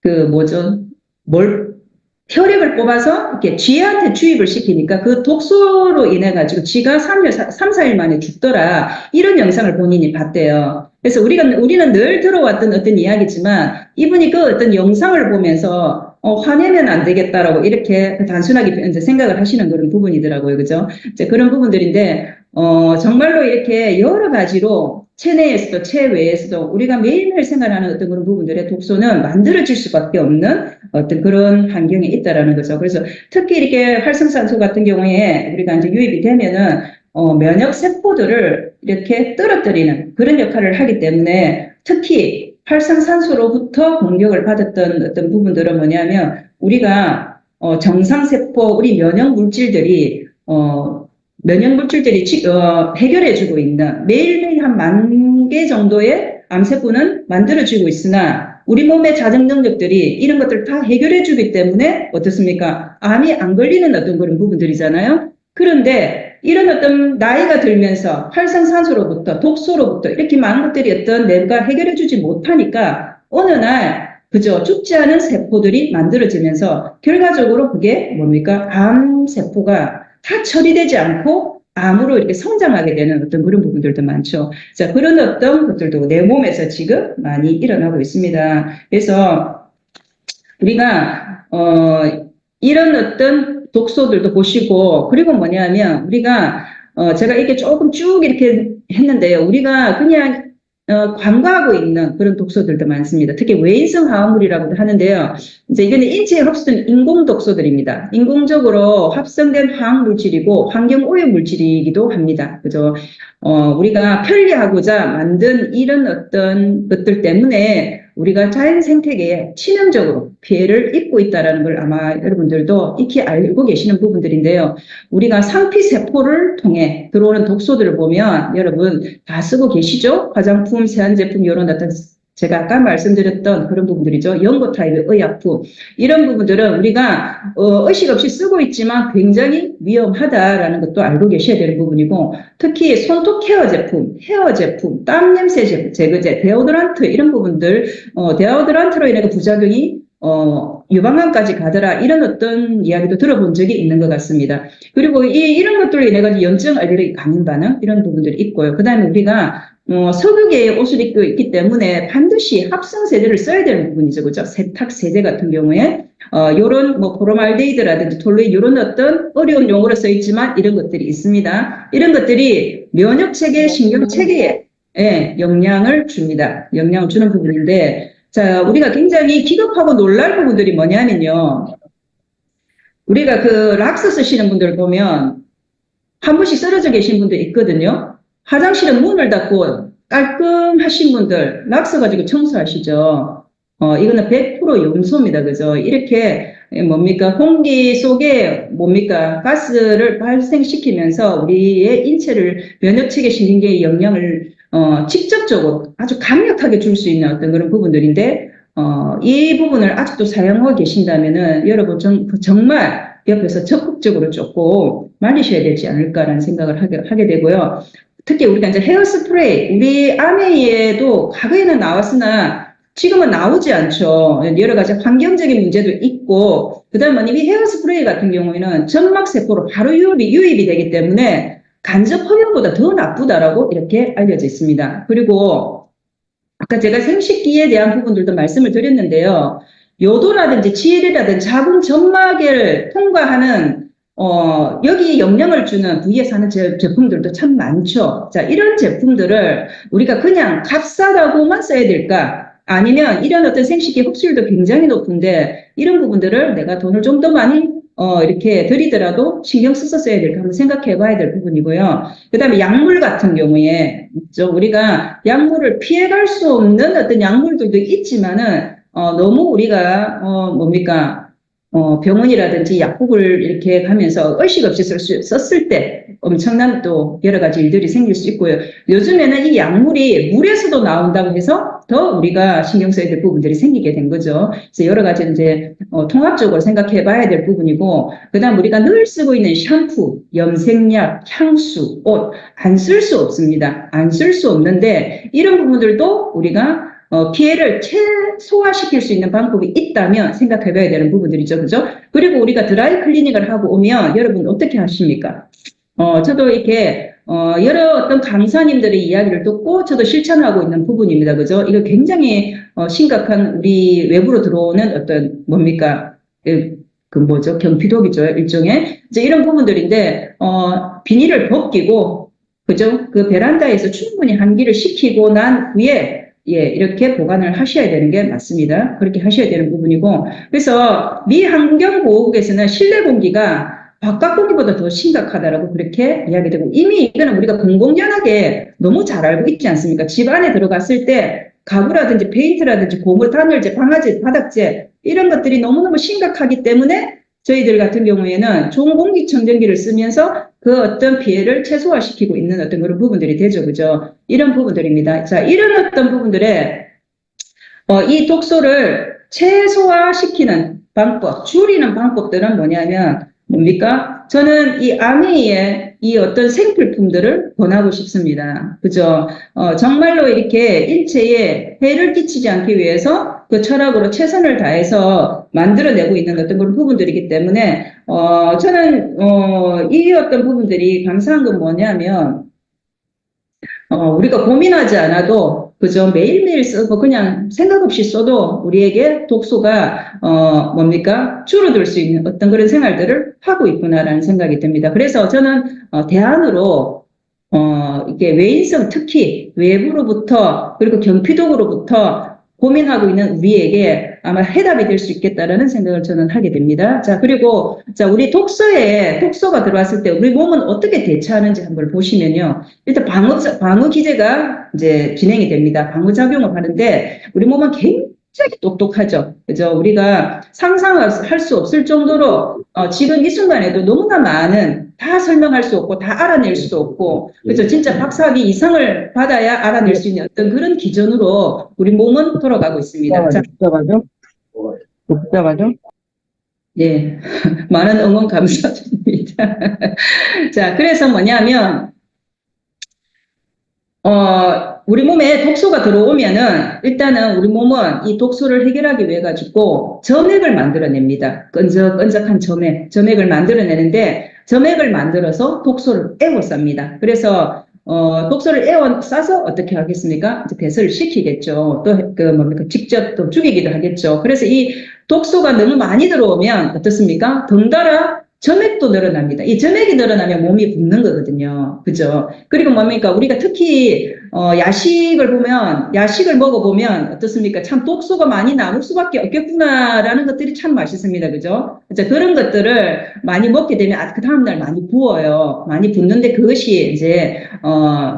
그 뭐죠? 뭘 혈액을 뽑아서 이렇게 쥐한테 주입을 시키니까 그 독소로 인해 가지고 쥐가 3, 4일 만에 죽더라. 이런 영상을 본인이 봤대요. 그래서 우리는 늘 들어왔던 어떤 이야기지만 이분이 그 어떤 영상을 보면서 화내면 안 되겠다라고 이렇게 단순하게 이제 생각을 하시는 그런 부분이더라고요. 그죠? 이제 그런 부분들인데, 정말로 이렇게 여러 가지로 체내에서도 체외에서도 우리가 매일매일 생활하는 어떤 그런 부분들의 독소는 만들어질 수밖에 없는 어떤 그런 환경에 있다라는 거죠. 그래서 특히 이렇게 활성산소 같은 경우에 우리가 이제 유입이 되면은 면역 세포들을 이렇게 떨어뜨리는 그런 역할을 하기 때문에 특히 활성산소로부터 공격을 받았던 어떤 부분들은 뭐냐면 우리가 정상세포 우리 면역 물질들이 해결해주고 있는 매일매일 한 10,000개 정도의 암세포는 만들어지고 있으나 우리 몸의 자정 능력들이 이런 것들을 다 해결해주기 때문에 어떻습니까? 암이 안 걸리는 어떤 그런 부분들이잖아요. 그런데 이런 어떤 나이가 들면서 활성산소로부터 독소로부터 이렇게 많은 것들이 어떤 내가 해결해주지 못하니까 어느 날 그저 죽지 않은 세포들이 만들어지면서 결과적으로 그게 뭡니까? 암세포가 다 처리되지 않고 암으로 이렇게 성장하게 되는 어떤 그런 부분들도 많죠. 자, 그런 어떤 것들도 내 몸에서 지금 많이 일어나고 있습니다. 그래서 우리가, 이런 어떤 독소들도 보시고, 그리고 뭐냐면, 우리가, 제가 이렇게 조금 쭉 이렇게 했는데요. 우리가 그냥, 관과하고 있는 그런 독소들도 많습니다. 특히 외인성 화합물이라고도 하는데요. 이제 이거는 인체에 흡수된 인공 독소들입니다. 인공적으로 합성된 화학 물질이고 환경 오염 물질이기도 합니다. 그죠? 우리가 편리하고자 만든 이런 어떤 것들 때문에 우리가 자연 생태계에 치명적으로 피해를 입고 있다는 걸 아마 여러분들도 익히 알고 계시는 부분들인데요. 우리가 상피세포를 통해 들어오는 독소들을 보면 여러분 다 쓰고 계시죠? 화장품, 세안제품 이런 어떤 제가 아까 말씀드렸던 그런 부분들이죠. 연고 타입의 의약품 이런 부분들은 우리가 의식 없이 쓰고 있지만 굉장히 위험하다라는 것도 알고 계셔야 되는 부분이고 특히 손톱 케어 제품, 헤어 제품, 땀 냄새 제거제, 데오드란트 이런 부분들 데오드란트로 인해 부작용이 유방암까지 가더라 이런 어떤 이야기도 들어본 적이 있는 것 같습니다. 그리고 이런 것들로 인해 가지고 염증, 알레르기, 감염 반응 이런 부분들이 있고요. 그 다음에 우리가 석유계의 옷을 입고 있기 때문에 반드시 합성 세제를 써야 되는 부분이죠. 그죠? 세탁 세제 같은 경우에 요런 뭐 포르말데히드라든지 톨루인 이런 어떤 어려운 용어로 써 있지만 이런 것들이 있습니다. 이런 것들이 면역 체계, 신경 체계에 영향을 줍니다. 영향을 주는 부분인데 자, 우리가 굉장히 기겁하고 놀랄 부분들이 뭐냐면요. 우리가 그 락스 쓰시는 분들 보면 한 분씩 쓰러져 계신 분들 있거든요. 화장실에 문을 닫고 깔끔하신 분들 락스 가지고 청소하시죠. 이거는 100% 염소입니다. 그죠? 이렇게 뭡니까? 공기 속에 뭡니까? 가스를 발생시키면서 우리의 인체를 면역체계 신경계에 영향을 직접적으로 아주 강력하게 줄 수 있는 어떤 그런 부분들인데 이 부분을 아직도 사용하고 계신다면은 여러분 정말 옆에서 적극적으로 조금 말리셔야 되지 않을까라는 생각을 하게 되고요. 특히 우리가 이제 헤어스프레이, 우리 아메이에도 과거에는 나왔으나 지금은 나오지 않죠. 여러 가지 환경적인 문제도 있고, 그 다음에 이 헤어스프레이 같은 경우에는 점막세포로 바로 유입이 되기 때문에 간접 흡연보다 더 나쁘다라고 이렇게 알려져 있습니다. 그리고 아까 제가 생식기에 대한 부분들도 말씀을 드렸는데요. 요도라든지 치일이라든지 자궁 점막을 통과하는 여기 영향을 주는 부위에서 하는 제품들도 참 많죠. 자, 이런 제품들을 우리가 그냥 값싸다고만 써야 될까? 아니면 이런 어떤 생식기 흡수율도 굉장히 높은데 이런 부분들을 내가 돈을 좀 더 많이 이렇게 들이더라도 신경 써서 써야 될까 한번 생각해 봐야 될 부분이고요. 그 다음에 약물 같은 경우에 우리가 약물을 피해갈 수 없는 어떤 약물들도 있지만은 너무 우리가 뭡니까? 병원이라든지 약국을 이렇게 가면서 의식 없이 썼을 때 엄청난 또 여러 가지 일들이 생길 수 있고요. 요즘에는 이 약물이 물에서도 나온다고 해서 더 우리가 신경 써야 될 부분들이 생기게 된 거죠. 그래서 여러 가지 이제 통합적으로 생각해 봐야 될 부분이고, 그 다음 우리가 늘 쓰고 있는 샴푸, 염색약, 향수, 옷, 안 쓸 수 없습니다. 안 쓸 수 없는데, 이런 부분들도 우리가 피해를 최소화시킬 수 있는 방법이 있다면 생각해봐야 되는 부분들이죠. 그죠? 그리고 우리가 드라이 클리닝을 하고 오면 여러분 어떻게 하십니까? 저도 이렇게, 여러 어떤 강사님들의 이야기를 듣고 저도 실천하고 있는 부분입니다. 그죠? 이거 굉장히, 심각한 우리 외부로 들어오는 어떤, 뭡니까? 그 뭐죠? 경피독이죠. 일종의. 이제 이런 부분들인데, 비닐을 벗기고, 그죠? 그 베란다에서 충분히 환기를 시키고 난 후에, 예, 이렇게 보관을 하셔야 되는 게 맞습니다. 그렇게 하셔야 되는 부분이고. 그래서 미 환경보호국에서는 실내 공기가 바깥 공기보다 더 심각하다라고 그렇게 이야기되고, 이미 이거는 우리가 공공연하게 너무 잘 알고 있지 않습니까? 집 안에 들어갔을 때 가구라든지 페인트라든지 고무, 단열재, 방아재, 바닥재 이런 것들이 너무너무 심각하기 때문에 저희들 같은 경우에는 좋은 공기청정기를 쓰면서 그 어떤 피해를 최소화시키고 있는 어떤 그런 부분들이 되죠. 그죠? 이런 부분들입니다. 자, 이런 어떤 부분들에 이 독소를 최소화시키는 방법, 줄이는 방법들은 뭐냐면 뭡니까? 저는 이 아메이의 이 어떤 생필품들을 권하고 싶습니다. 그죠? 정말로 이렇게 일체에 해를 끼치지 않기 위해서 그 철학으로 최선을 다해서 만들어내고 있는 어떤 그런 부분들이기 때문에, 저는, 이 어떤 부분들이 감사한 건 뭐냐면, 우리가 고민하지 않아도, 그죠? 매일매일 쓰고 그냥 생각 없이 써도 우리에게 독소가, 뭡니까? 줄어들 수 있는 어떤 그런 생활들을 하고 있구나라는 생각이 듭니다. 그래서 저는, 대안으로, 이게 외인성 특히 외부로부터, 그리고 경피독으로부터 고민하고 있는 우리에게 아마 해답이 될 수 있겠다라는 생각을 저는 하게 됩니다. 자, 그리고, 자, 우리 독소가 들어왔을 때 우리 몸은 어떻게 대처하는지 한번 보시면요. 일단 방어 기제가 이제 진행이 됩니다. 방어작용을 하는데 우리 몸은 굉장히 똑똑하죠. 그죠? 우리가 상상할 수 없을 정도로, 지금 이 순간에도 너무나 많은 다 설명할 수 없고 다 알아낼 수도 없고 그죠? 진짜 박사학위 이상을 받아야 알아낼 수 있는 어떤 그런 기준으로 우리 몸은 돌아가고 있습니다. 자, 복잡하죠? 예, 많은 응원 감사드립니다. 자, 그래서 뭐냐면 우리 몸에 독소가 들어오면은 일단은 우리 몸은 이 독소를 해결하기 위해 가지고 점액을 만들어냅니다. 끈적끈적한 점액을 만들어내는데 점액을 만들어서 독소를 에워쌉니다. 그래서 독소를 싸서 어떻게 하겠습니까? 이제 배설을 시키겠죠. 또 뭡니까? 직접 또 죽이기도 하겠죠. 그래서 이 독소가 너무 많이 들어오면 어떻습니까? 덩달아 점액도 늘어납니다. 이 점액이 늘어나면 몸이 붓는 거거든요. 그죠? 그리고 뭡니까? 우리가 특히, 야식을 먹어보면 어떻습니까? 참 독소가 많이 남을 수밖에 없겠구나라는 것들이 참 맛있습니다. 그죠? 이제 그런 것들을 많이 먹게 되면, 그 다음날 많이 부어요. 많이 붓는데 그것이 이제,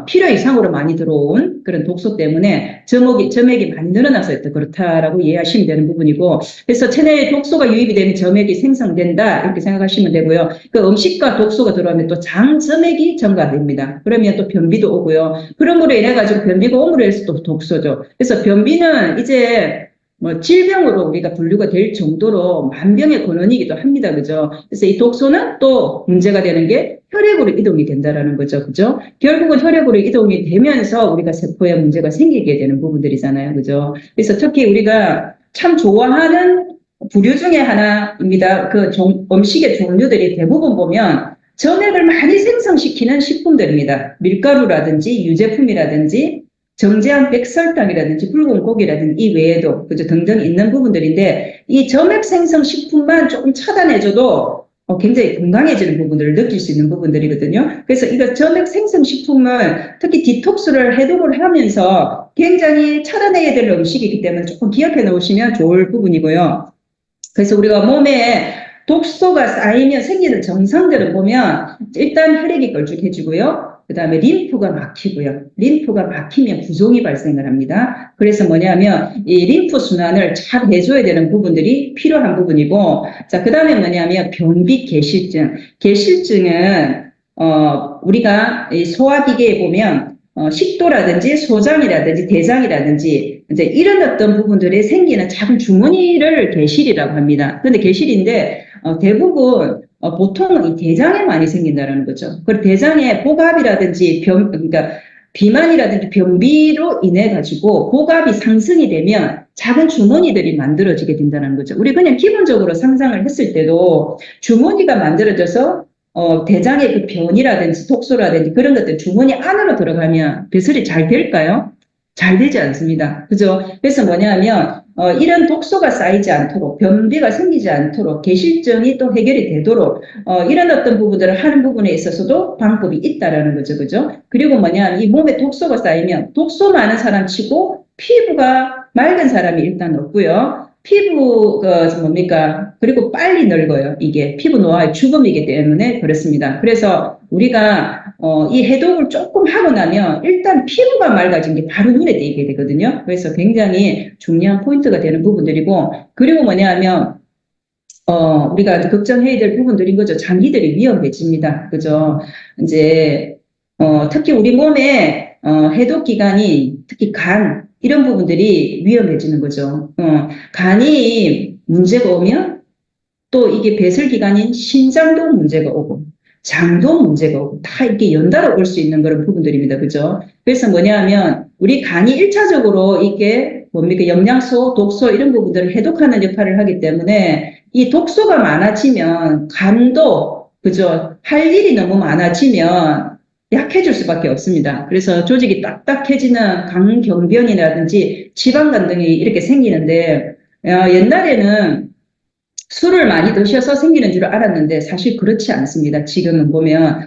필요 이상으로 많이 들어온 그런 독소 때문에 점액이 많이 늘어나서 그렇다라고 이해하시면 되는 부분이고, 그래서 체내에 독소가 유입이 되면 점액이 생성된다. 이렇게 생각하시면 되고요. 그 음식과 독소가 들어오면 또 장점액이 증가됩니다. 그러면 또 변비도 오고요. 그러므로 인해 가지고 변비가 오므로 해서 또 독소죠. 그래서 변비는 이제 뭐 질병으로 우리가 분류가 될 정도로 만병의 근원이기도 합니다. 그죠? 그래서 이 독소는 또 문제가 되는 게 혈액으로 이동이 된다라는 거죠. 그죠? 결국은 혈액으로 이동이 되면서 우리가 세포에 문제가 생기게 되는 부분들이잖아요. 그죠? 그래서 특히 우리가 참 좋아하는 부류 중에 하나입니다. 그 음식의 종류들이 대부분 보면 점액을 많이 생성시키는 식품들입니다. 밀가루라든지 유제품이라든지 정제한 백설탕이라든지 붉은 고기라든지 이 외에도 그죠 등등 있는 부분들인데 이 점액 생성 식품만 조금 차단해줘도 굉장히 건강해지는 부분들을 느낄 수 있는 부분들이거든요. 그래서 이거 점액 생성 식품을 특히 디톡스를 해독을 하면서 굉장히 차단해야 될 음식이기 때문에 조금 기억해 놓으시면 좋을 부분이고요. 그래서 우리가 몸에 독소가 쌓이면 생기는 증상들을 보면 일단 혈액이 걸쭉해지고요. 그 다음에 림프가 막히고요. 림프가 막히면 부종이 발생을 합니다. 그래서 뭐냐면 이 림프 순환을 잘 해줘야 되는 부분들이 필요한 부분이고, 자, 그 다음에 뭐냐면 변비 개실증. 개실증은 우리가 이 소화기계에 보면 식도라든지 소장이라든지 대장이라든지 이제 이런 어떤 부분들이 생기는 작은 주머니를 개실이라고 합니다. 그런데 개실인데 대부분 보통은 이 대장에 많이 생긴다는 거죠. 그리고 대장에 복압이라든지 그러니까 비만이라든지 변비로 인해 가지고 고갑이 상승이 되면 작은 주머니들이 만들어지게 된다는 거죠. 우리 그냥 기본적으로 상상을 했을 때도 주머니가 만들어져서 대장의 그 변이라든지 독소라든지 그런 것들 주머니 안으로 들어가면 배설이 잘 될까요? 잘 되지 않습니다. 그죠? 그래서 뭐냐면 이런 독소가 쌓이지 않도록 변비가 생기지 않도록 계실증이 또 해결이 되도록 이런 어떤 부분들을 하는 부분에 있어서도 방법이 있다라는 거죠. 그죠? 그리고 뭐냐면 이 몸에 독소가 쌓이면 독소 많은 사람 치고 피부가 맑은 사람이 일단 없고요. 피부가 뭡니까? 그리고 빨리 늙어요. 이게 피부 노화의 주범이기 때문에 그렇습니다. 그래서 우리가 이 해독을 조금 하고 나면 일단 피부가 맑아진 게 바로 눈에 띄게 되거든요. 그래서 굉장히 중요한 포인트가 되는 부분들이고, 그리고 뭐냐면 우리가 걱정해야 될 부분들인 거죠. 장기들이 위험해집니다. 그죠? 이제 특히 우리 몸에 해독 기관이 특히 간 이런 부분들이 위험해지는 거죠. 간이 문제가 오면 또 이게 배설기관인 신장도 문제가 오고 장도 문제가 오고 다 이렇게 연달아 올 수 있는 그런 부분들입니다. 그죠? 그래서 뭐냐면 우리 간이 1차적으로 이게 뭡니까? 영양소, 독소 이런 부분들을 해독하는 역할을 하기 때문에 이 독소가 많아지면 간도 그죠? 할 일이 너무 많아지면 약해질 수밖에 없습니다. 그래서 조직이 딱딱해지는 강경변이라든지 지방간 등이 이렇게 생기는데 옛날에는 술을 많이 드셔서 생기는 줄 알았는데 사실 그렇지 않습니다. 지금은 보면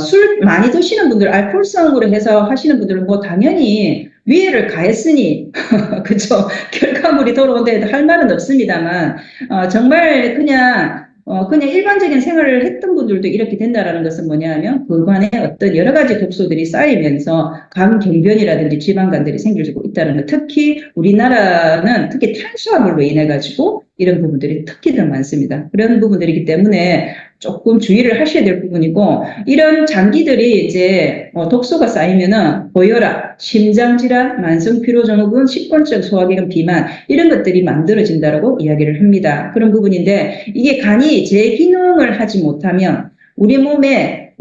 술 많이 드시는 분들 알코올성으로 해서 하시는 분들은 뭐 당연히 위해를 가했으니 그죠? 결과물이 돌아온다 해도 할 말은 없습니다만 정말 그냥 일반적인 생활을 했던 분들도 이렇게 된다라는 것은 뭐냐 하면 그간에 어떤 여러 가지 독소들이 쌓이면서 강경변이라든지 지방간들이 생길 수 있다는 것. 특히 우리나라는 특히 탄수화물로 인해 가지고 이런 부분들이 특히 더 많습니다. 그런 부분들이기 때문에 조금 주의를 하셔야 될 부분이고, 이런 장기들이 이제 독소가 쌓이면은 고혈압, 심장질환, 만성피로증후군, 식곤증, 소화기관 비만 이런 것들이 만들어진다라고 이야기를 합니다. 그런 부분인데 이게 간이 제 기능을 하지 못하면 우리 몸의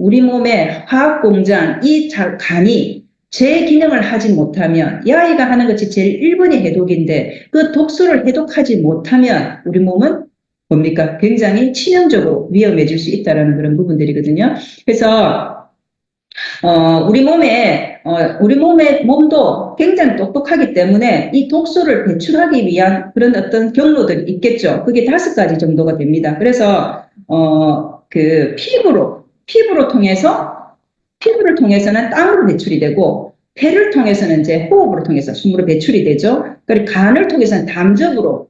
화학 공장 이 간이 제 기능을 하지 못하면 이 아이가 하는 것이 제일 1번이 해독인데 그 독소를 해독하지 못하면 우리 몸은 뭡니까? 굉장히 치명적으로 위험해질 수 있다는 그런 부분들이거든요. 그래서 우리 몸의 몸도 굉장히 똑똑하기 때문에 이 독소를 배출하기 위한 그런 어떤 경로들이 있겠죠. 그게 5가지 정도가 됩니다. 그래서 그 피부를 통해서는 땀으로 배출이 되고, 폐를 통해서는 이제 호흡으로 통해서 숨으로 배출이 되죠. 그리고 간을 통해서는 담즙으로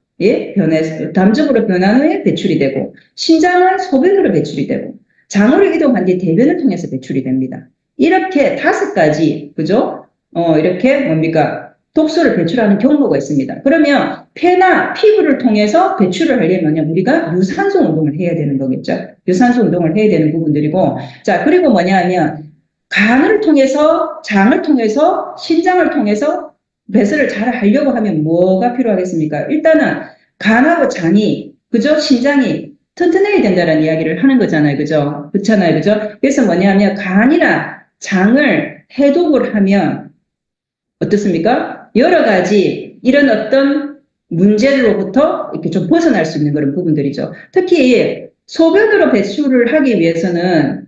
변한 후에 배출이 되고, 신장은 소변으로 배출이 되고, 장으로 이동한 뒤 대변을 통해서 배출이 됩니다. 이렇게 5가지, 그죠? 이렇게 뭡니까? 독소를 배출하는 경로가 있습니다. 그러면 폐나 피부를 통해서 배출을 하려면 우리가 유산소 운동을 해야 되는 거겠죠. 유산소 운동을 해야 되는 부분들이고, 자, 그리고 뭐냐 하면 간을 통해서, 장을 통해서, 신장을 통해서 배설을 잘 하려고 하면 뭐가 필요하겠습니까? 일단은 간하고 장이, 그죠? 신장이 튼튼해야 된다는 이야기를 하는 거잖아요. 그죠? 그렇잖아요. 그죠? 그래서 뭐냐면 간이나 장을 해독을 하면 어떻습니까? 여러 가지 이런 어떤 문제로부터 이렇게 좀 벗어날 수 있는 그런 부분들이죠. 특히 소변으로 배출을 하기 위해서는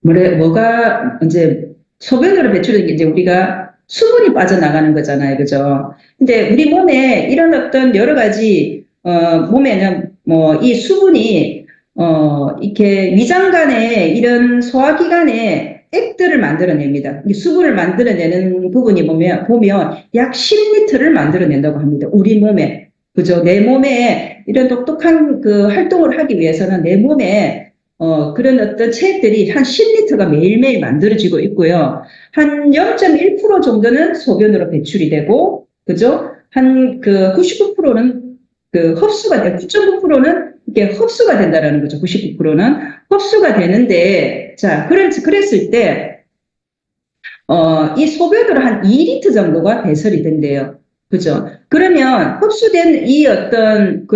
뭐가 이제 소변으로 배출된 게 이제 우리가 수분이 빠져나가는 거잖아요. 그죠? 근데 우리 몸에 이런 어떤 여러 가지 몸에는 뭐 이 수분이 이렇게 위장간에 이런 소화기관에 액들을 만들어냅니다. 이 수분을 만들어내는 부분이 보면 약 10리터를 만들어낸다고 합니다. 우리 몸에. 그죠? 내 몸에 이런 똑똑한 그 활동을 하기 위해서는 내 몸에 그런 어떤 체액들이 한 10리터가 매일매일 만들어지고 있고요. 한 0.1% 정도는 소변으로 배출이 되고, 그죠? 한 그 99%는 그 흡수가 돼, 9.9%는 이게 흡수가 된다라는 거죠. 99%는 흡수가 되는데, 자, 그랬을 때, 이 소변으로 한 2리터 정도가 배설이 된대요. 그죠? 그러면 흡수된 이 어떤,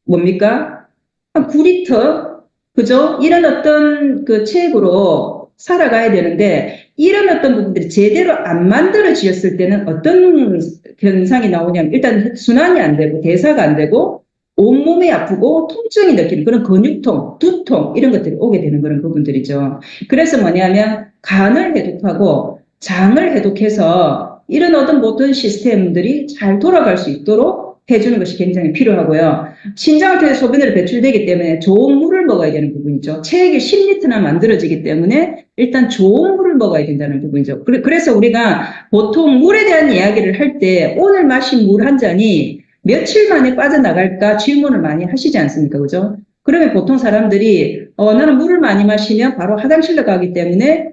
뭡니까? 한 9리터? 그죠? 이런 어떤 그 체액으로 살아가야 되는데, 이런 어떤 부분들이 제대로 안 만들어지었을 때는 어떤 현상이 나오냐면 일단 순환이 안 되고 대사가 안 되고 온몸이 아프고 통증이 느끼는 그런 근육통, 두통 이런 것들이 오게 되는 그런 부분들이죠. 그래서 뭐냐면 간을 해독하고 장을 해독해서 이런 어떤 모든 시스템들이 잘 돌아갈 수 있도록 해주는 것이 굉장히 필요하고요. 신장을 통해 소변으로 배출되기 때문에 좋은 물을 먹어야 되는 부분이죠. 체액이 10리터나 만들어지기 때문에 일단 좋은 물을 먹어야 된다는 부분이죠. 그래서 우리가 보통 물에 대한 이야기를 할 때 오늘 마신 물 한 잔이 며칠 만에 빠져나갈까 질문을 많이 하시지 않습니까? 그죠? 그러면 보통 사람들이 나는 물을 많이 마시면 바로 화장실로 가기 때문에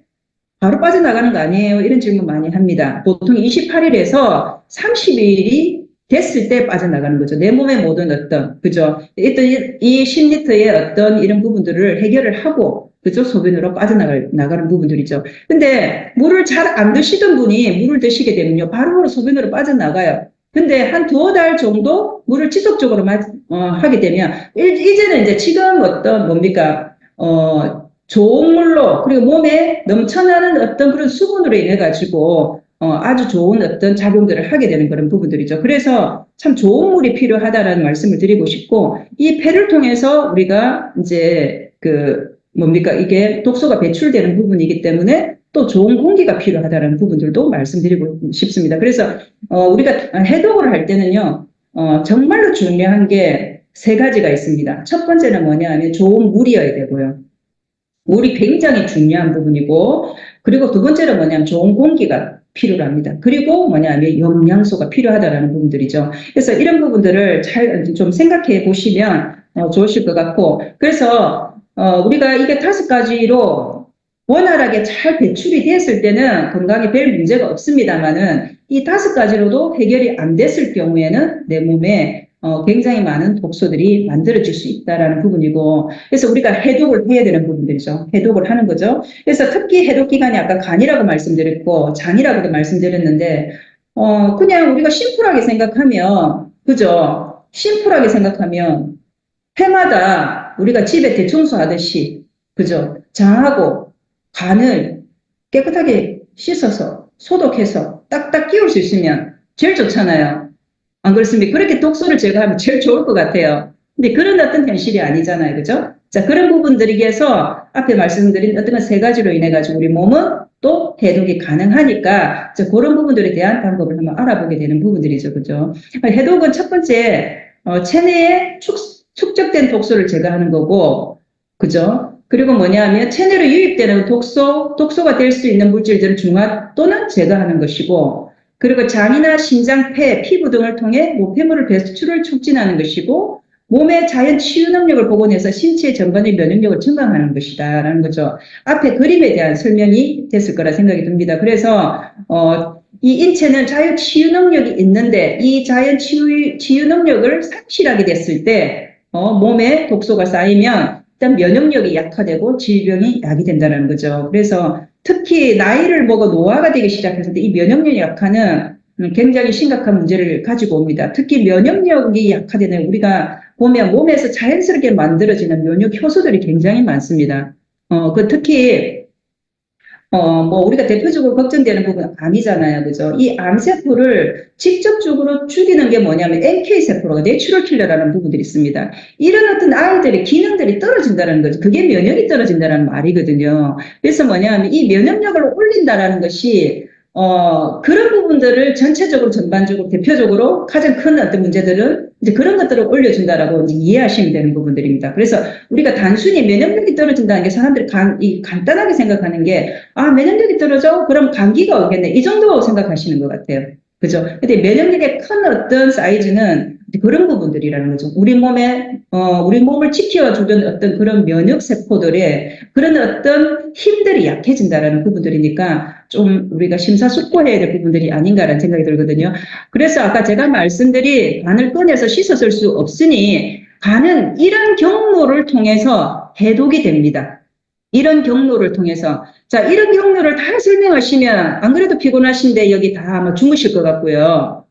바로 빠져나가는 거 아니에요? 이런 질문 많이 합니다. 보통 28일에서 30일이 됐을 때 빠져나가는 거죠. 내 몸의 모든 어떤, 그죠? 일단 이 10리터의 어떤 이런 부분들을 해결을 하고, 그죠? 소변으로 빠져나가는 부분들이죠. 근데 물을 잘 안 드시던 분이 물을 드시게 되면요. 바로 소변으로 빠져나가요. 근데 한 2달 정도 물을 지속적으로 하게 되면, 이제는 이제 지금 어떤 뭡니까, 좋은 물로, 그리고 몸에 넘쳐나는 어떤 그런 수분으로 인해 가지고, 아주 좋은 어떤 작용들을 하게 되는 그런 부분들이죠. 그래서 참 좋은 물이 필요하다라는 말씀을 드리고 싶고, 이 폐를 통해서 우리가 이제 뭡니까, 이게 독소가 배출되는 부분이기 때문에 또 좋은 공기가 필요하다는 부분들도 말씀드리고 싶습니다. 그래서, 우리가 해독을 할 때는요, 정말로 중요한 게 3가지가 있습니다. 첫 번째는 뭐냐 하면 좋은 물이어야 되고요. 물이 굉장히 중요한 부분이고, 그리고 2번째는 뭐냐면 좋은 공기가 필요합니다. 그리고 뭐냐면 영양소가 필요하다는 부분들이죠. 그래서 이런 부분들을 잘 좀 생각해 보시면 좋으실 것 같고, 그래서 우리가 이게 5가지로 원활하게 잘 배출이 됐을 때는 건강에 별 문제가 없습니다만은 이 5가지로도 해결이 안 됐을 경우에는 내 몸에 굉장히 많은 독소들이 만들어질 수 있다라는 부분이고, 그래서 우리가 해독을 해야 되는 부분들이죠. 해독을 하는 거죠. 그래서 특히 해독 기관이 아까 간이라고 말씀드렸고, 장이라고도 말씀드렸는데, 그냥 우리가 심플하게 생각하면, 그죠? 심플하게 생각하면, 해마다 우리가 집에 대청소하듯이, 그죠? 장하고 간을 깨끗하게 씻어서, 소독해서 딱딱 끼울 수 있으면 제일 좋잖아요. 안 그렇습니까? 그렇게 독소를 제거하면 제일 좋을 것 같아요. 근데 그런 어떤 현실이 아니잖아요. 그죠? 자, 그런 부분들이 위해서 앞에 말씀드린 어떤 3가지로 인해 가지고 우리 몸은 또 해독이 가능하니까 그런 부분들에 대한 방법을 한번 알아보게 되는 부분들이죠. 그죠? 해독은 첫 번째, 체내에 축적된 독소를 제거하는 거고, 그죠? 그리고 뭐냐면 체내로 유입되는 독소가 될 수 있는 물질들을 중화 또는 제거하는 것이고, 그리고 장이나 신장, 폐, 피부 등을 통해 노폐물을 배출을 촉진하는 것이고, 몸의 자연 치유 능력을 복원해서 신체 전반의 면역력을 증강하는 것이다라는 거죠. 앞에 그림에 대한 설명이 됐을 거라 생각이 듭니다. 그래서 이 인체는 자연 치유 능력이 있는데 이 자연 치유 능력을 상실하게 됐을 때 몸에 독소가 쌓이면 일단 면역력이 약화되고 질병이 야기된다는 거죠. 그래서 특히 나이를 먹어 노화가 되기 시작했을 때 이 면역력 약화는 굉장히 심각한 문제를 가지고 옵니다. 특히 면역력이 약화되는 우리가 보면 몸에서 자연스럽게 만들어지는 면역 효소들이 굉장히 많습니다. 특히 우리가 대표적으로 걱정되는 부분은 암이잖아요. 그죠? 이 암세포를 직접적으로 죽이는 게 뭐냐면 NK세포가 내추럴 킬러라는 부분들이 있습니다. 이런 어떤 아이들의 기능들이 떨어진다는 거죠. 그게 면역이 떨어진다는 말이거든요. 그래서 뭐냐면 이 면역력을 올린다라는 것이 그런 부분들을 전체적으로 전반적으로 대표적으로 가장 큰 어떤 문제들은 이제 그런 것들을 올려준다라고 이해하시면 되는 부분들입니다. 그래서 우리가 단순히 면역력이 떨어진다는 게 사람들이 간단하게 생각하는 게, 면역력이 떨어져? 그럼 감기가 오겠네. 이 정도 생각하시는 것 같아요. 그죠? 근데 면역력의 큰 어떤 사이즈는 그런 부분들이라는 거죠. 우리 몸을 지켜주던 어떤 그런 면역세포들의 그런 어떤 힘들이 약해진다라는 부분들이니까 좀 우리가 심사숙고해야 될 부분들이 아닌가라는 생각이 들거든요. 그래서 아까 제가 말씀드린 간을 꺼내서 씻었을 수 없으니 간은 이런 경로를 통해서 해독이 됩니다. 이런 경로를 통해서. 자, 이런 경로를 다 설명하시면 안 그래도 피곤하신데 여기 다 아마 주무실 것 같고요.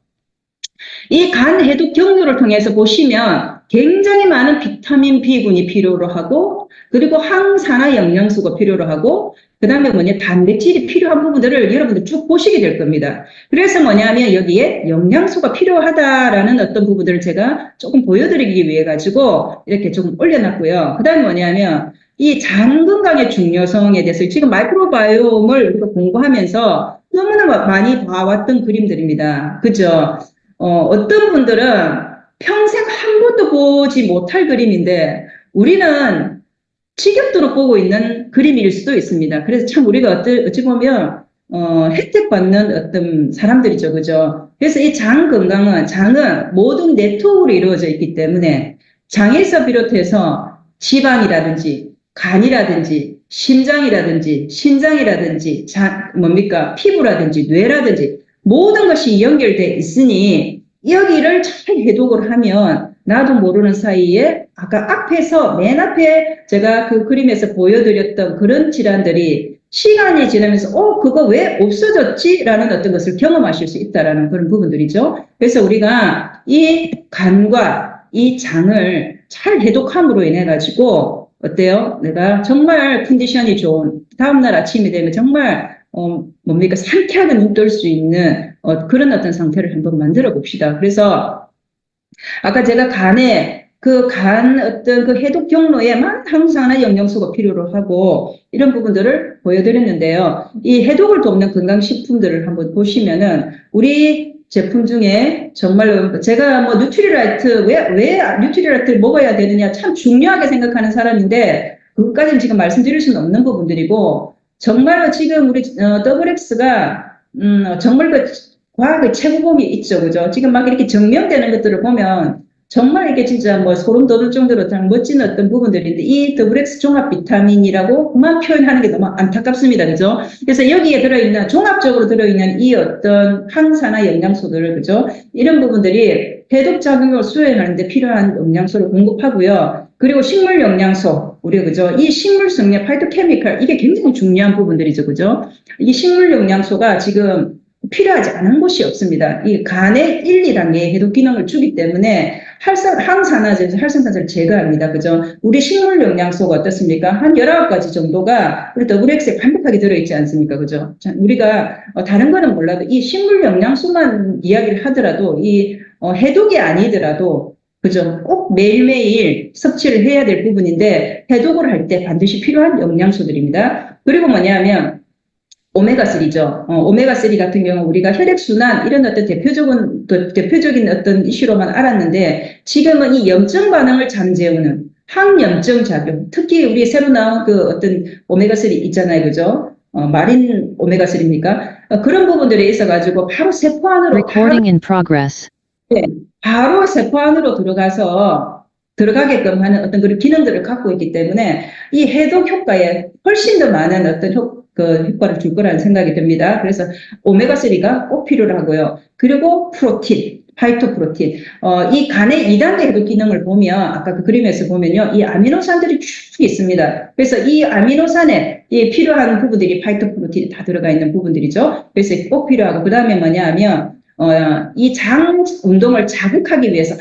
이 간 해독 경로를 통해서 보시면 굉장히 많은 비타민 B군이 필요로 하고, 그리고 항산화 영양소가 필요로 하고, 그 다음에 단백질이 필요한 부분들을 여러분들 쭉 보시게 될 겁니다. 그래서 뭐냐면 여기에 영양소가 필요하다라는 어떤 부분들을 제가 조금 보여드리기 위해 가지고 이렇게 조금 올려놨고요. 그 다음에 뭐냐면 이 장 건강의 중요성에 대해서 지금 마이크로바이옴을 우리가 공부하면서 너무나 많이 봐왔던 그림들입니다. 그죠? 어떤 분들은 평생 한 번도 보지 못할 그림인데 우리는 지겹도록 보고 있는 그림일 수도 있습니다. 그래서 참 우리가 어찌 보면 혜택 받는 어떤 사람들이죠. 그죠? 그래서 이 장은 모든 네트워크로 이루어져 있기 때문에 장에서 비롯해서 지방이라든지 간이라든지 심장이라든지 신장이라든지 피부라든지 뇌라든지 모든 것이 연결돼 있으니 여기를 잘 해독을 하면 나도 모르는 사이에 아까 맨 앞에 제가 그 그림에서 보여드렸던 그런 질환들이 시간이 지나면서 그거 왜 없어졌지? 라는 어떤 것을 경험하실 수 있다라는 그런 부분들이죠. 그래서 우리가 이 간과 이 장을 잘 해독함으로 인해 가지고 어때요? 내가 정말 컨디션이 좋은 다음날 아침이 되면 정말 상쾌하게 눈 뜰 수 있는 그런 어떤 상태를 한번 만들어 봅시다. 그래서 아까 제가 간 어떤 그 해독 경로에만 항산화 영양소가 필요로 하고 이런 부분들을 보여드렸는데요. 이 해독을 돕는 건강식품들을 한번 보시면은 우리 제품 중에 정말로 제가 뉴트리라이트 왜 뉴트리라이트를 먹어야 되느냐 참 중요하게 생각하는 사람인데 그것까지는 지금 말씀드릴 수는 없는 부분들이고 정말로 지금 우리 WX가 정말 그 과학의 최고봉이 있죠, 그죠? 지금 막 이렇게 증명되는 것들을 보면 정말 이게 진짜 소름 돋을 정도로 참 멋진 어떤 부분들인데 이 WX 종합 비타민이라고 그만 표현하는 게 너무 안타깝습니다, 그죠? 그래서 여기에 종합적으로 들어있는 이 어떤 항산화 영양소들을, 그죠? 이런 부분들이 해독 작용을 수행하는데 필요한 영양소를 공급하고요. 그리고 식물 영양소, 그죠? 이 식물 성분, 파이토케미칼, 이게 굉장히 중요한 부분들이죠, 그죠? 이 식물 영양소가 지금 필요하지 않은 곳이 없습니다. 이 간의 1, 2단계 해독 기능을 주기 때문에 활성산화제를 제거합니다. 그죠? 우리 식물 영양소가 어떻습니까? 한 19가지 정도가 우리 WX에 완벽하게 들어있지 않습니까? 그죠? 자, 우리가 다른 거는 몰라도 이 식물 영양소만 이야기를 하더라도 이 해독이 아니더라도 그죠? 꼭 매일매일 섭취를 해야 될 부분인데 해독을 할 때 반드시 필요한 영양소들입니다. 그리고 뭐냐면 오메가3죠. 오메가3 같은 경우 우리가 혈액순환 이런 어떤 대표적인 어떤 이슈로만 알았는데 지금은 이 염증 반응을 잠재우는 항염증 작용, 특히 우리 새로 나온 그 어떤 오메가3 있잖아요. 그죠? 마린 오메가3입니까? 그런 부분들에 있어가지고 바로 세포 안으로 바로 세포 안으로 들어가게끔 하는 어떤 그런 기능들을 갖고 있기 때문에 이 해독 효과에 훨씬 더 많은 어떤 효과를 줄 거라는 생각이 듭니다. 그래서 오메가3가 꼭 필요하고요. 그리고 프로틴, 파이토프로틴. 이 간의 2단계 해독 기능을 보면 아까 그 그림에서 보면요. 이 아미노산들이 쭉 있습니다. 그래서 이 아미노산에 필요한 부분들이 파이토프로틴이 다 들어가 있는 부분들이죠. 그래서 꼭 필요하고 그 다음에 뭐냐 하면 이 장 운동을 자극하기 위해서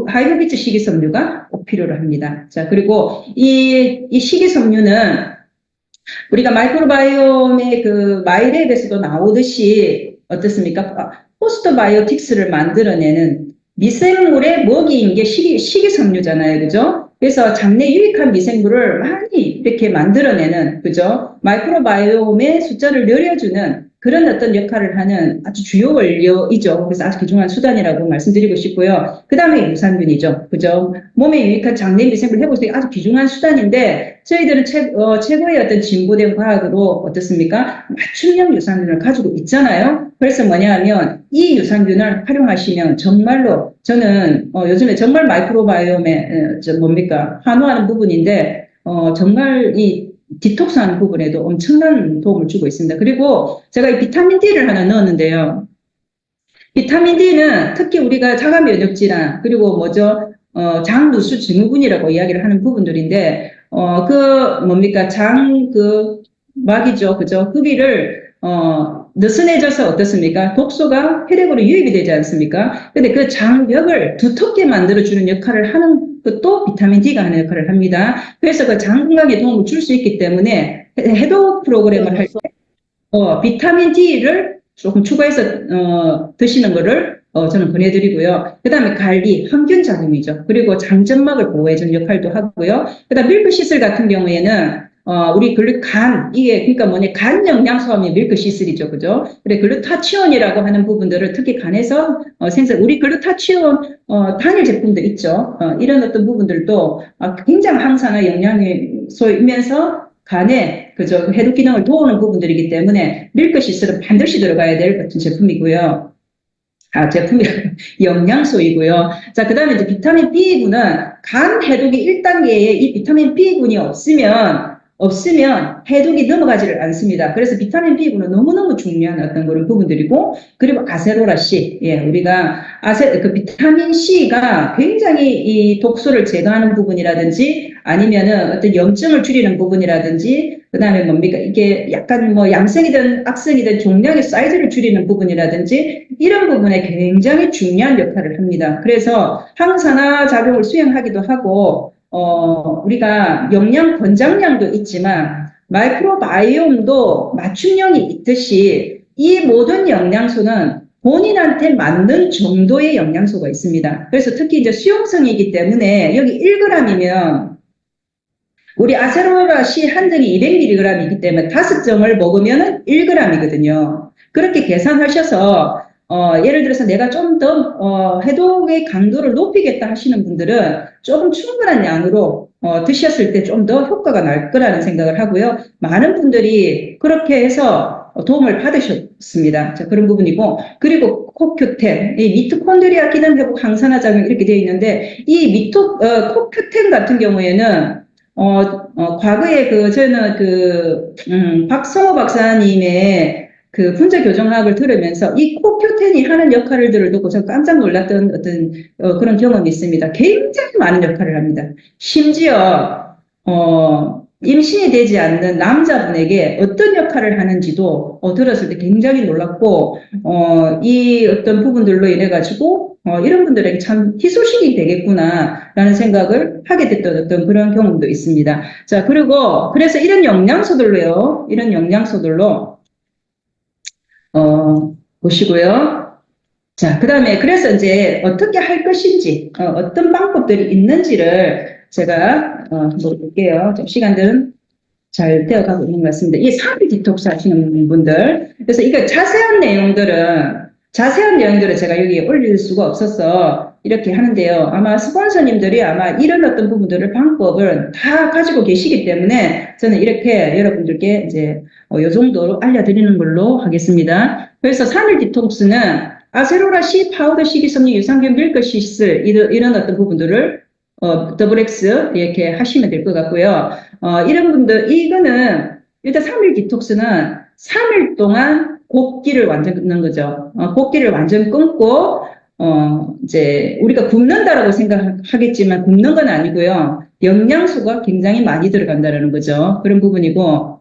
하이브리드 식이섬유가 꼭 필요로 합니다. 자, 그리고 이 식이섬유는 우리가 마이크로바이옴의 그 마이랩에서도 나오듯이 어떻습니까? 포스트바이오틱스를 만들어내는 미생물의 먹이인 게 식이섬유잖아요. 그죠? 그래서 장내 유익한 미생물을 많이 이렇게 만들어내는, 그죠? 마이크로바이옴의 숫자를 늘려주는 그런 어떤 역할을 하는 아주 주요 원료이죠. 그래서 아주 귀중한 수단이라고 말씀드리고 싶고요. 그 다음에 유산균이죠. 그죠? 몸에 유익한 장내 미생물 회복에 아주 귀중한 수단인데 저희들은 최고의 어떤 진보된 과학으로 어떻습니까? 맞춤형 유산균을 가지고 있잖아요. 그래서 뭐냐 하면 이 유산균을 활용하시면 정말로 저는 요즘에 정말 마이크로바이옴에 환호하는 부분인데 정말 이 디톡스하는 부분에도 엄청난 도움을 주고 있습니다. 그리고 제가 이 비타민 D를 하나 넣었는데요. 비타민 D는 특히 우리가 자가 면역 질환 그리고 장누수 증후군이라고 이야기를 하는 부분들인데 막이죠, 그죠? 흡입을 느슨해져서 어떻습니까? 독소가 혈액으로 유입이 되지 않습니까? 근데 그 장벽을 두텁게 만들어주는 역할을 하는 것도 비타민 D가 하는 역할을 합니다. 그래서 그 장 건강에 도움을 줄 수 있기 때문에 해독 프로그램을 할 때, 비타민 D를 조금 추가해서, 드시는 거를, 저는 권해드리고요. 그 다음에 관리, 항균 작용이죠. 그리고 장점막을 보호해주는 역할도 하고요. 그 다음 밀크시슬 같은 경우에는 우리 이게, 그러니까 뭐냐, 간 영양소 하면 밀크시슬이죠. 그죠? 그래, 글루타치온이라고 하는 부분들을 특히 간에서, 우리 글루타치온, 단일 제품도 있죠. 이런 어떤 부분들도 굉장히 항산화 영양소이면서 간에, 그죠, 해독 기능을 도우는 부분들이기 때문에 밀크시슬은 반드시 들어가야 될 같은 제품이고요. 제품이 영양소이고요. 자, 그 다음에 이제 비타민 B군은 간 해독이 1단계에 이 비타민 B군이 없으면 해독이 넘어가지를 않습니다. 그래서 비타민 B군은 너무너무 중요한 어떤 그런 부분들이고, 그리고 아세로라 C. 예, 우리가 그 비타민 C가 굉장히 이 독소를 제거하는 부분이라든지 아니면은 어떤 염증을 줄이는 부분이라든지, 그 다음에 뭡니까? 이게 약간 뭐 양성이든 악성이든 종양의 사이즈를 줄이는 부분이라든지 이런 부분에 굉장히 중요한 역할을 합니다. 그래서 항산화 작용을 수행하기도 하고, 우리가 영양 권장량도 있지만 마이크로바이옴도 맞춤형이 있듯이 이 모든 영양소는 본인한테 맞는 정도의 영양소가 있습니다. 그래서 특히 이제 수용성이기 때문에 여기 1g이면 우리 아세로라 C 한 정이 200mg이기 때문에 5정을 먹으면 1g이거든요. 그렇게 계산하셔서 예를 들어서 내가 좀 더 해독의 강도를 높이겠다 하시는 분들은 조금 충분한 양으로 드셨을 때 좀 더 효과가 날 거라는 생각을 하고요. 많은 분들이 그렇게 해서 도움을 받으셨습니다. 자, 그런 부분이고, 그리고 코큐텐, 이 미토콘드리아 기능 회복 항산화 작용 이렇게 되어 있는데, 이 코큐텐 같은 경우에는 과거에 저는 박성호 박사님의 그 분자 교정학을 들으면서 이 코큐텐이 하는 역할을 듣고 제가 깜짝 놀랐던 어떤 그런 경험이 있습니다. 굉장히 많은 역할을 합니다. 심지어 임신이 되지 않는 남자분에게 어떤 역할을 하는지도 들었을 때 굉장히 놀랐고 이 어떤 부분들로 인해 가지고 이런 분들에게 참 희소식이 되겠구나라는 생각을 하게 됐던 어떤 그런 경험도 있습니다. 자, 그리고 그래서 이런 영양소들로 보시고요. 자, 그 다음에 그래서 이제 어떻게 할 것인지, 어떤 방법들이 있는지를 제가 볼게요. 좀 시간들은 잘 되어가고 있는 것 같습니다. 이 3일 디톡스 하시는 분들. 그래서 이거 자세한 내용들은 제가 여기에 올릴 수가 없어서 이렇게 하는데요. 아마 스폰서님들이 아마 이런 어떤 부분들을 방법을 다 가지고 계시기 때문에 저는 이렇게 여러분들께 이제 요 정도로 알려드리는 걸로 하겠습니다. 그래서 3일 디톡스는 아세로라 C 파우더 식이섬유 유산균 밀크시슬 이런 어떤 부분들을 더블 X 이렇게 하시면 될 것 같고요. 이런 분들 이거는 일단 3일 디톡스는 3일 동안 곡기를 완전 끊는 거죠. 곡기를 완전 끊고 이제 우리가 굶는다라고 생각하겠지만 굶는 건 아니고요. 영양소가 굉장히 많이 들어간다는 거죠. 그런 부분이고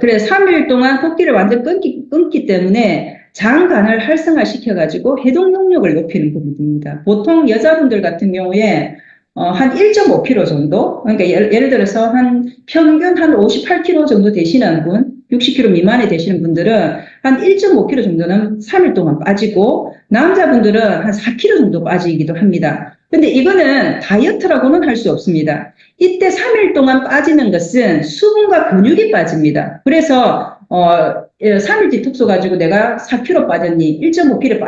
그래 3일 동안 곡기를 완전 끊기 때문에 장간을 활성화시켜가지고 해독 능력을 높이는 부분입니다. 보통 여자분들 같은 경우에 한 1.5kg 정도, 그러니까 예를 들어서 한 평균 한 58kg 정도 되시는 분, 60kg 미만이 되시는 분들은 한 1.5kg 정도는 3일 동안 빠지고 남자분들은 한 4kg 정도 빠지기도 합니다. 근데 이거는 다이어트라고는 할 수 없습니다. 이때 3일 동안 빠지는 것은 수분과 근육이 빠집니다. 그래서 3일 디톡스 가지고 내가 4kg 빠졌니, 1.5kg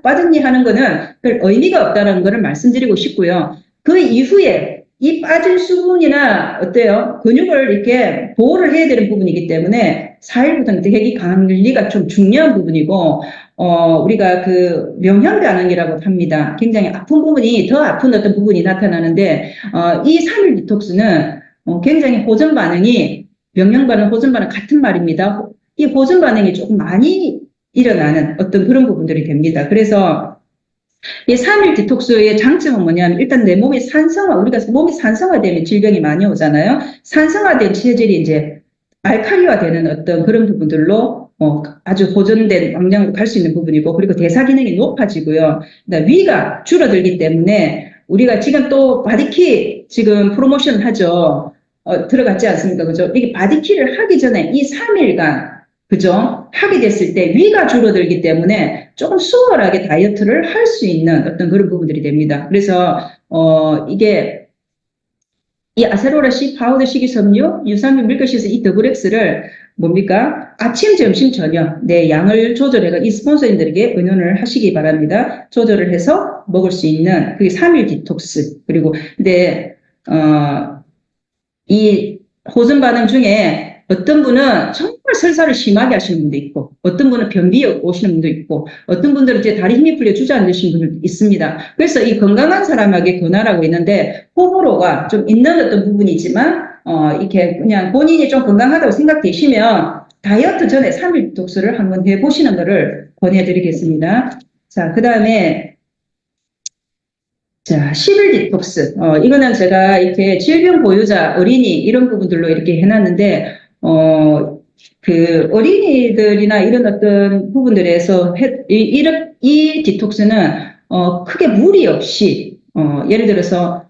빠졌니 하는 거는 별 의미가 없다는 것을 말씀드리고 싶고요. 그 이후에 이 빠진 수분이나 어때요? 근육을 이렇게 보호를 해야 되는 부분이기 때문에 4일부터는 대기 관리가 좀 중요한 부분이고, 우리가 그 명형 반응이라고 합니다. 굉장히 아픈 부분이 더 아픈 어떤 부분이 나타나는데, 이 3일 디톡스는 굉장히 호전 반응이 명령 반응, 호전 반응 같은 말입니다. 이 호전 반응이 조금 많이 일어나는 어떤 그런 부분들이 됩니다. 그래서 이 3일 디톡스의 장점은 뭐냐면 일단 내 몸이 우리가 몸이 산성화되면 질병이 많이 오잖아요. 산성화된 체질이 이제 알칼리화되는 어떤 그런 부분들로 아주 보존된 영양으로 갈 수 있는 부분이고, 그리고 대사 기능이 높아지고요. 그다음에 위가 줄어들기 때문에 우리가 지금 또 바디키 지금 프로모션 하죠. 들어갔지 않습니까? 그죠? 이게 바디키를 하기 전에 이 3일간 그죠? 하게 됐을 때 위가 줄어들기 때문에 조금 수월하게 다이어트를 할 수 있는 어떤 그런 부분들이 됩니다. 그래서 이게 이 아세로라 C 파우더 식이섬유, 유산균 밀크시스 이 더블엑스를 뭡니까? 아침, 점심, 저녁 내 양을 조절해가 이 스폰서님들에게 의논을 하시기 바랍니다. 조절을 해서 먹을 수 있는 그게 3일 디톡스. 그리고 근데 이 호전 반응 중에 어떤 분은 정말 설사를 심하게 하시는 분도 있고, 어떤 분은 변비 오시는 분도 있고, 어떤 분들은 이제 다리 힘이 풀려 주저앉으시는 분도 있습니다. 그래서 이 건강한 사람에게 권하라고 있는데, 호불호가 좀 있는 어떤 부분이지만, 이렇게 그냥 본인이 좀 건강하다고 생각되시면, 다이어트 전에 3일 독서를 한번 해보시는 것을 권해드리겠습니다. 자, 그 다음에 자, 10일 디톡스. 이거는 제가 이렇게 질병 보유자, 어린이, 이런 부분들로 이렇게 해놨는데, 그 어린이들이나 이런 어떤 부분들에서 이 디톡스는, 크게 무리 없이, 예를 들어서,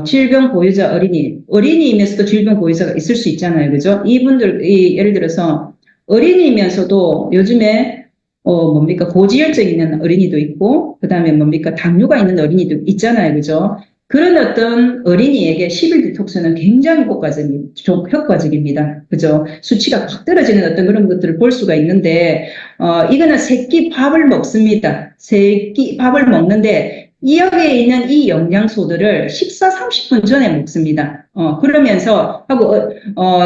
질병 보유자 어린이이면서도 질병 보유자가 있을 수 있잖아요. 그죠? 예를 들어서 어린이이면서도 요즘에 뭡니까? 고지혈증 있는 어린이도 있고, 그 다음에 뭡니까? 당뇨가 있는 어린이도 있잖아요. 그죠? 그런 어떤 어린이에게 10일 디톡스는 굉장히 효과적입니다. 그죠? 수치가 확 떨어지는 어떤 그런 것들을 볼 수가 있는데, 이거는 새끼 밥을 먹습니다. 새끼 밥을 먹는데, 이 여기에 있는 이 영양소들을 식사 30분 전에 먹습니다. 그러면서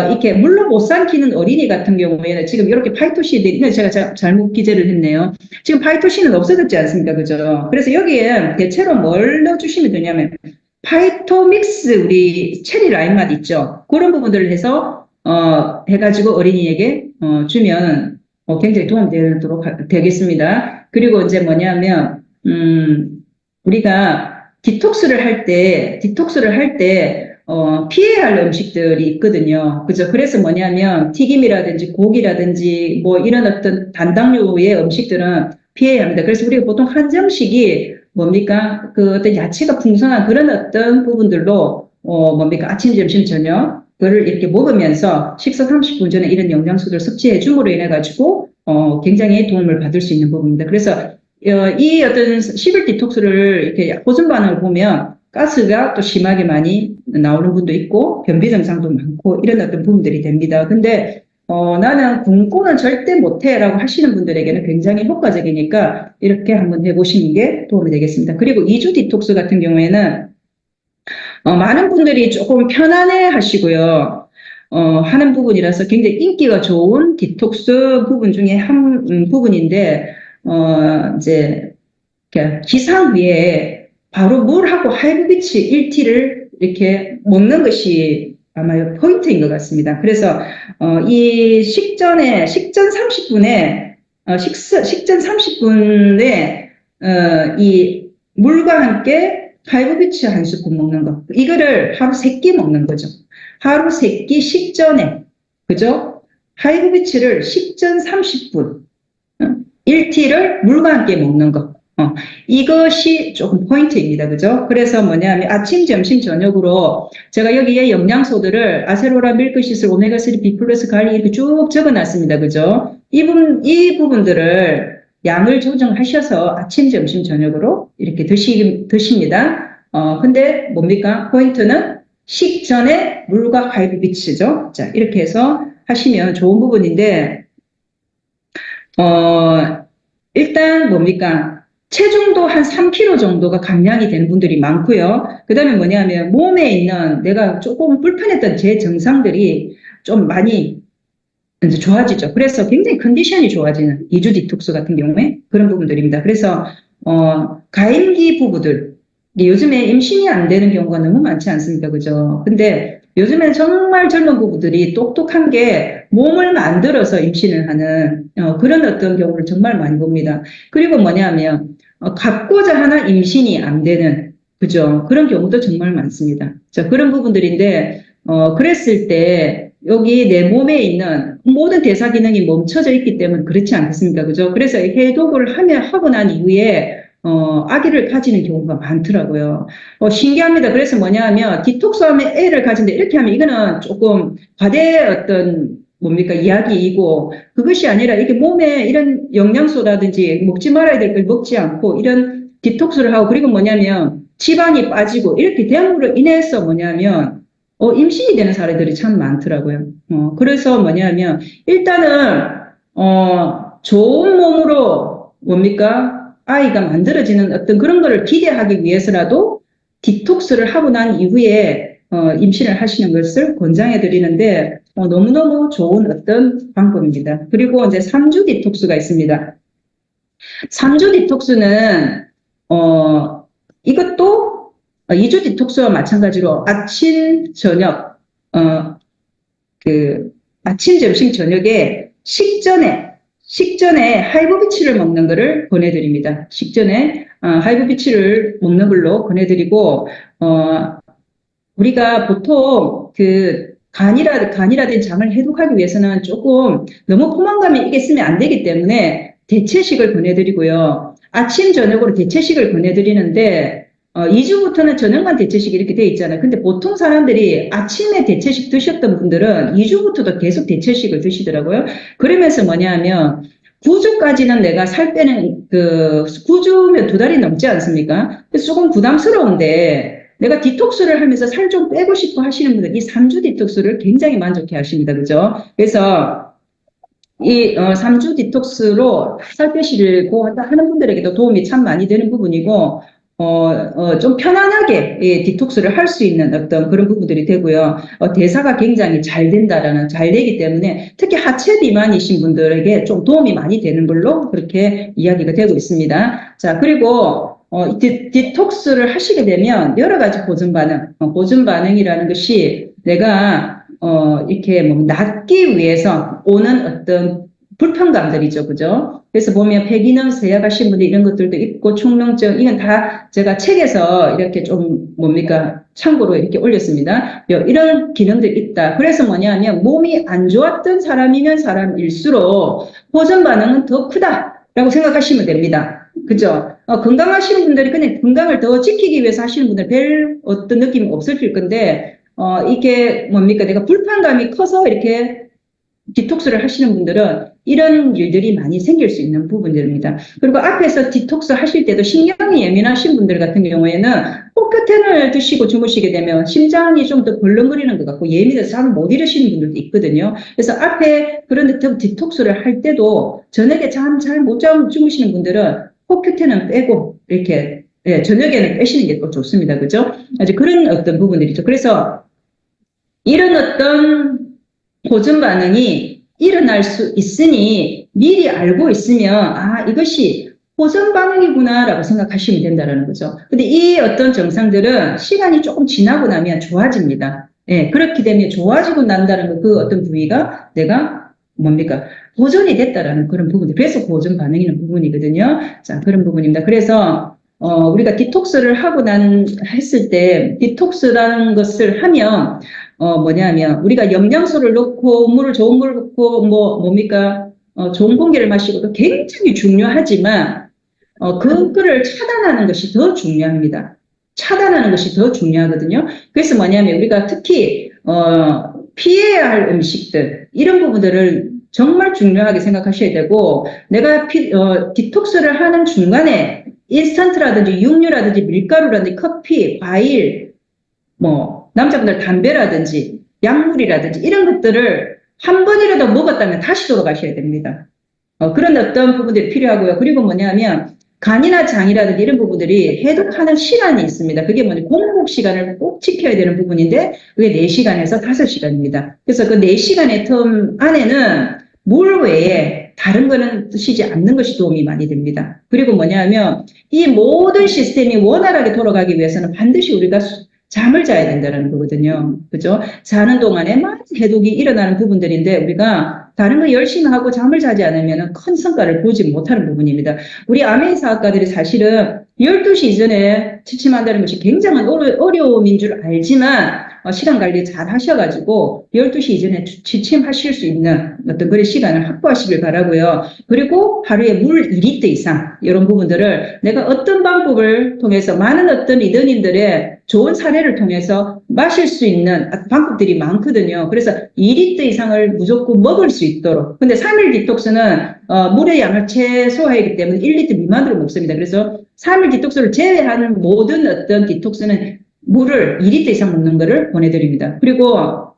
이렇게 물로 못 삼키는 어린이 같은 경우에는 지금 이렇게 파이토시드, 제가 잘못 기재를 했네요. 지금 파이토시는 없어졌지 않습니까? 그죠? 그래서 여기에 대체로 뭘 넣어주시면 되냐면, 파이토믹스, 우리 체리 라임 맛 있죠? 그런 부분들을 해서, 해가지고 어린이에게, 주면, 굉장히 도움이 되겠습니다. 그리고 이제 뭐냐면, 우리가 디톡스를 할 때, 피해야 할 음식들이 있거든요. 그죠? 그래서 뭐냐면, 튀김이라든지 고기라든지 뭐 이런 어떤 단당류의 음식들은 피해야 합니다. 그래서 우리가 보통 한정식이 뭡니까? 그 어떤 야채가 풍성한 그런 어떤 부분들로, 뭡니까? 아침, 점심, 저녁, 그를 이렇게 먹으면서 식사 30분 전에 이런 영양소를 섭취해 줌으로 인해 가지고, 굉장히 도움을 받을 수 있는 부분입니다. 그래서 이 어떤 10일 디톡스를 이렇게 호전 반응을 보면 가스가 또 심하게 많이 나오는 분도 있고 변비 증상도 많고 이런 어떤 부분들이 됩니다. 근데 나는 굶고는 절대 못해라고 하시는 분들에게는 굉장히 효과적이니까 이렇게 한번 해보시는 게 도움이 되겠습니다. 그리고 2주 디톡스 같은 경우에는 많은 분들이 조금 편안해 하시고요. 하는 부분이라서 굉장히 인기가 좋은 디톡스 부분 중에 한 부분인데 이제, 기상 위에 바로 물하고 할부비치 1T를 이렇게 먹는 것이 아마 포인트인 것 같습니다. 그래서, 이 식전 30분에, 식전 30분에, 이 물과 함께 할부비치 한 스푼 먹는 거. 이거를 하루 3끼 먹는 거죠. 하루 3끼 식전에, 그죠? 할부비치를 식전 30분, 1T를 물과 함께 먹는 것. 이것이 조금 포인트입니다. 그죠? 그래서 뭐냐면 아침, 점심, 저녁으로 제가 여기에 영양소들을 아세로라, 밀크시슬, 오메가3, B 플러스, 갈리 이렇게 쭉 적어 놨습니다. 그죠? 이 부분들을 양을 조정하셔서 아침, 점심, 저녁으로 이렇게 드십니다. 근데 뭡니까? 포인트는 식전에 물과 할비비치죠. 자, 이렇게 해서 하시면 좋은 부분인데, 일단 뭡니까? 체중도 한 3kg 정도가 감량이 되는 분들이 많고요. 그 다음에 뭐냐면 몸에 있는 내가 조금 불편했던 제 증상들이 좀 많이 이제 좋아지죠. 그래서 굉장히 컨디션이 좋아지는 2주 디톡스 같은 경우에 그런 부분들입니다. 그래서 가임기 부부들, 요즘에 임신이 안 되는 경우가 너무 많지 않습니까? 그죠? 근데 요즘엔 정말 젊은 부부들이 똑똑한 게 몸을 만들어서 임신을 하는 그런 어떤 경우를 정말 많이 봅니다. 그리고 뭐냐면 갖고자 하나 임신이 안 되는, 그죠? 그런 경우도 정말 많습니다. 자, 그런 부분들인데 그랬을 때 여기 내 몸에 있는 모든 대사 기능이 멈춰져 있기 때문에 그렇지 않겠습니까? 그죠? 그래서 해독을 하고 난 이후에 아기를 가지는 경우가 많더라고요. 신기합니다. 그래서 뭐냐 하면, 디톡스하면 애를 가진다. 이렇게 하면 이거는 조금 과대 어떤, 뭡니까, 이야기이고, 그것이 아니라 이게 몸에 이런 영양소라든지 먹지 말아야 될 걸 먹지 않고, 이런 디톡스를 하고, 그리고 뭐냐면, 지방이 빠지고, 이렇게 됨으로 인해서 뭐냐면, 임신이 되는 사례들이 참 많더라고요. 그래서 뭐냐면, 일단은, 좋은 몸으로, 뭡니까? 아이가 만들어지는 어떤 그런 거를 기대하기 위해서라도 디톡스를 하고 난 이후에 임신을 하시는 것을 권장해 드리는데 너무너무 좋은 어떤 방법입니다. 그리고 이제 3주 디톡스가 있습니다. 3주 디톡스는 이것도 2주 디톡스와 마찬가지로 아침, 저녁, 아침, 점심, 저녁에 식전에 하이브비치를 먹는 것을 권해드립니다. 식전에 하이브비치를 먹는 걸로 권해드리고 우리가 보통 간이라든지 장을 해독하기 위해서는 조금 너무 포만감이 있으면 안 되기 때문에 대체식을 권해드리고요. 아침, 저녁으로 대체식을 권해드리는데 2주부터는 저녁만 대체식 이렇게 돼 있잖아요. 근데 보통 사람들이 아침에 대체식 드셨던 분들은 2주부터도 계속 대체식을 드시더라고요. 그러면서 뭐냐 하면 9주까지는 내가 살 빼는 9주면 2달이 넘지 않습니까? 그래서 조금 부담스러운데 내가 디톡스를 하면서 살 좀 빼고 싶어 하시는 분들 이 3주 디톡스를 굉장히 만족해 하십니다. 그죠? 그래서 이 3주 디톡스로 살 빼시려고 하는 분들에게도 도움이 참 많이 되는 부분이고 좀 편안하게 디톡스를 할 수 있는 어떤 그런 부분들이 되고요. 대사가 굉장히 잘 되기 때문에 특히 하체 비만이신 분들에게 좀 도움이 많이 되는 걸로 그렇게 이야기가 되고 있습니다. 자, 그리고 디톡스를 하시게 되면 여러 가지 보존 반응이라는 것이 내가 이렇게 낫기 위해서 오는 어떤 불편감들이죠. 그죠? 그래서 보면 폐기능 세약하신 분들 이런 것들도 있고 충농증 이건 다 제가 책에서 이렇게 좀 참고로 이렇게 올렸습니다. 이런 기능들이 있다. 그래서 뭐냐면 몸이 안 좋았던 사람이면 사람일수록 보존 반응은 더 크다라고 생각하시면 됩니다. 그죠? 건강하신 분들이 그냥 건강을 더 지키기 위해서 하시는 분들 별 어떤 느낌이 없으실 건데 이게 내가 불편감이 커서 이렇게 디톡스를 하시는 분들은 이런 일들이 많이 생길 수 있는 부분들입니다. 그리고 앞에서 디톡스 하실 때도 신경이 예민하신 분들 같은 경우에는 포큐텐을 드시고 주무시게 되면 심장이 좀 더 벌렁거리는 것 같고 예민해서 잠을 못 이루시는 분들도 있거든요. 그래서 앞에 그런 디톡스를 할 때도 저녁에 잠 잘 못 주무시는 분들은 포큐텐은 빼고 이렇게 저녁에는 빼시는 게 또 좋습니다. 그죠? 아주 그런 어떤 부분들이죠. 그래서 이런 어떤 보존 반응이 일어날 수 있으니 미리 알고 있으면 이것이 보존 반응이구나라고 생각하시면 된다는 거죠. 근데 이 어떤 증상들은 시간이 조금 지나고 나면 좋아집니다. 그렇게 되면 좋아지고 난다는 그 어떤 부위가 내가 보존이 됐다라는 그런 부분들. 그래서 보존 반응이는 부분이거든요. 자, 그런 부분입니다. 그래서 우리가 디톡스를 했을 때 디톡스라는 것을 하면 우리가 영양소를 넣고, 좋은 물을 넣고, 좋은 공기를 마시고도 굉장히 중요하지만, 그거를 차단하는 것이 더 중요합니다. 차단하는 것이 더 중요하거든요. 그래서 우리가 특히, 피해야 할 음식들, 이런 부분들을 정말 중요하게 생각하셔야 되고, 내가 디톡스를 하는 중간에 인스턴트라든지 육류라든지 밀가루라든지 커피, 과일, 남자분들 담배라든지 약물이라든지 이런 것들을 한 번이라도 먹었다면 다시 돌아가셔야 됩니다. 그런 어떤 부분들이 필요하고요. 그리고 간이나 장이라든지 이런 부분들이 해독하는 시간이 있습니다. 그게 공복 시간을 꼭 지켜야 되는 부분인데 그게 4시간에서 5시간입니다. 그래서 그 4시간의 텀 안에는 물 외에 다른 거는 드시지 않는 것이 도움이 많이 됩니다. 그리고 이 모든 시스템이 원활하게 돌아가기 위해서는 반드시 우리가 잠을 자야 된다는 거거든요. 그죠? 자는 동안에 막 해독이 일어나는 부분들인데 우리가 다른 거 열심히 하고 잠을 자지 않으면 큰 성과를 보지 못하는 부분입니다. 우리 아메이 사학과들이 사실은 12시 이전에 취침한다는 것이 굉장한 어려움인 줄 알지만 시간 관리 잘 하셔가지고 12시 이전에 취침하실 수 있는 어떤 그런 시간을 확보하시길 바라고요. 그리고 하루에 물 2리터 이상 이런 부분들을 내가 어떤 방법을 통해서 많은 어떤 리더님들의 좋은 사례를 통해서 마실 수 있는 방법들이 많거든요. 그래서 2리터 이상을 무조건 먹을 수 있도록. 근데 3일 디톡스는 물의 양을 최소화하기 때문에 1리터 미만으로 먹습니다. 그래서 3일 디톡스를 제외하는 모든 어떤 디톡스는 물을 2리터 이상 먹는 것을 권해드립니다. 그리고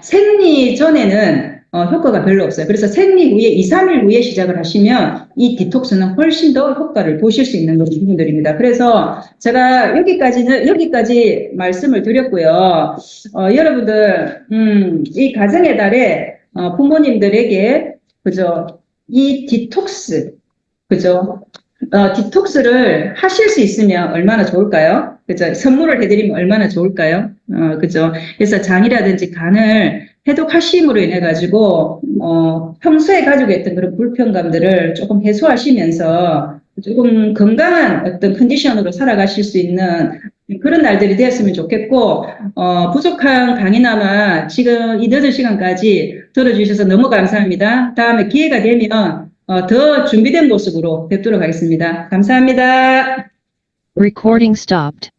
생리 전에는 효과가 별로 없어요. 그래서 생리 후에 2, 3일 후에 시작을 하시면 이 디톡스는 훨씬 더 효과를 보실 수 있는 그런 부분들입니다. 그래서 제가 여기까지 말씀을 드렸고요. 여러분들, 이 가정의 달에 부모님들에게 그죠? 이 디톡스, 그죠? 디톡스를 하실 수 있으면 얼마나 좋을까요? 그죠? 선물을 해드리면 얼마나 좋을까요? 그죠? 그래서 장이라든지 간을 해독하심으로 인해 가지고 평소에 가지고 있던 그런 불편감들을 조금 해소하시면서 조금 건강한 어떤 컨디션으로 살아가실 수 있는 그런 날들이 되었으면 좋겠고 부족한 강의나마 지금 이 늦은 시간까지 들어주셔서 너무 감사합니다. 다음에 기회가 되면 더 준비된 모습으로 뵙도록 하겠습니다. 감사합니다. Recording stopped.